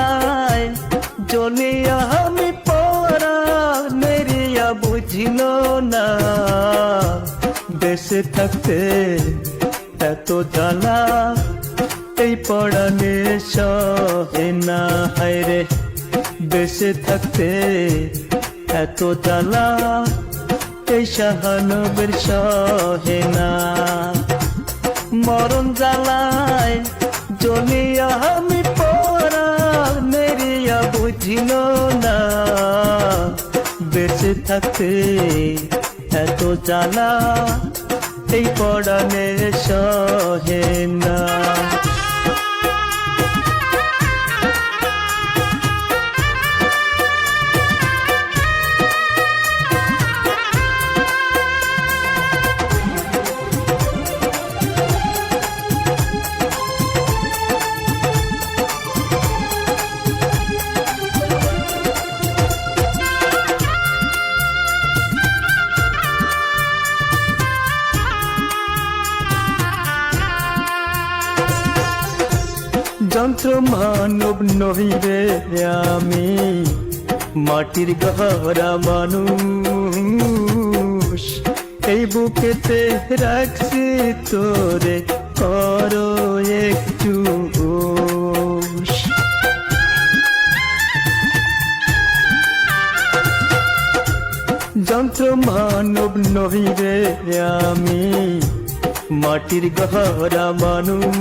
জ্বালায় জ্বলিয়া আমি পরাণেরিয়া বুঝিল না বেঁচে থাকতে এত জ্বালা এই পরাণে সহে না। হায়রে বেঁচে থাকতে এত জ্বালা এই শাহানবের সহে না। মরণ জ্বালায় জ্বলিয়া আমি পরাণেরিয়া বুঝিল না বেঁচে থাকতে এত জ্বালা এই পরাণে সহে না। যন্ত্র মানব নহিরে আমি মাটির গহরা মানুষ এই বুকেতে রাখছি তোরে করো একটু হুঁশ। যন্ত্র মানব নহিরে আমি মাটির গহরা মানুষ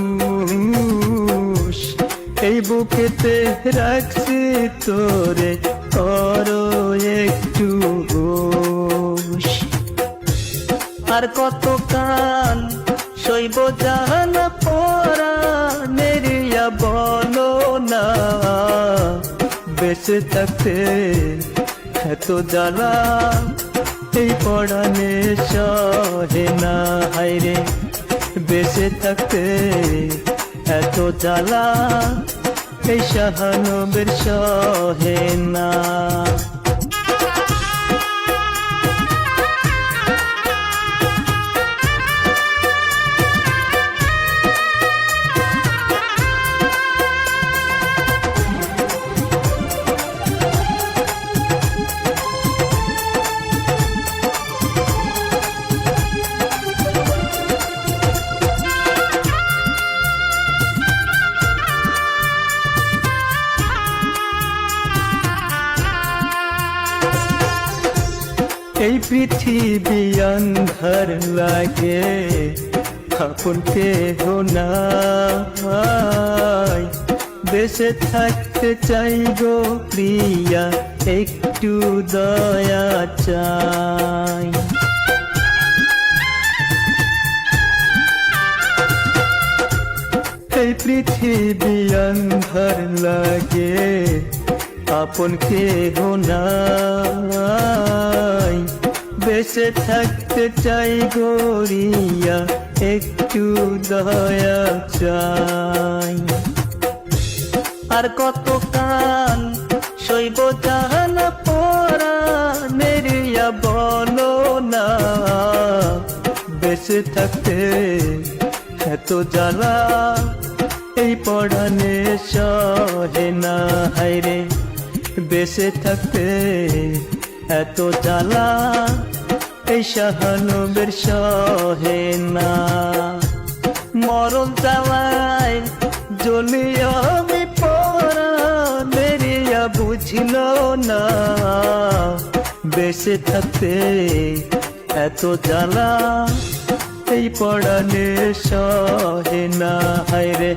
এই বুকেতে রাখছি তোরে করো একটু হুঁশ। আর কত কাল সইব জানা পরাণেরিয়া বলো না বেঁচে থাকতে এত জ্বালা এই পরাণে সহে না। হায়রে বেঁচে থাকতে এত জ্বালা এই শাহানবের সহে না। এই পৃথিবী অন্ধকার লাগে আপন কেহ নাই বেঁচে থাকতে চাই গো প্রিয়া একটু দয়া চাই। এই পৃথিবী অন্ধকার লাগে আপন কেহ নাই বেঁচে থাকতে চাই গরিয়া একটু দয়া চাই। আর কত কাল সইব জানা পরাণেরিয়া বলো না বেঁচে থাকতে এত জ্বালা এই পরাণে সহে না। হায়রে বেঁচে থাকতে এত জ্বালা এই শাহানবের সহে না। মরণ জ্বালায় জ্বলিয়া আমি পরাণেরিয়া বুঝিল না বেঁচে থাকতে এত জ্বালা এই পরাণে সহে না। হায়রে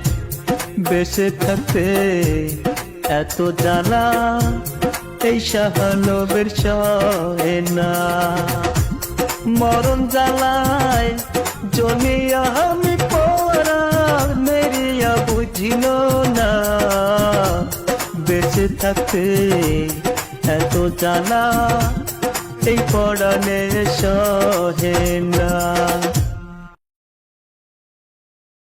বেঁচে থাকতে এত জ্বালা এই শাহানবের সহে না। মরণ জ্বালায় জ্বলিয়া আমি পরাণেরিয়া বুঝিল না বেঁচে থাকতে এত জ্বালা এই পরাণে সহে না।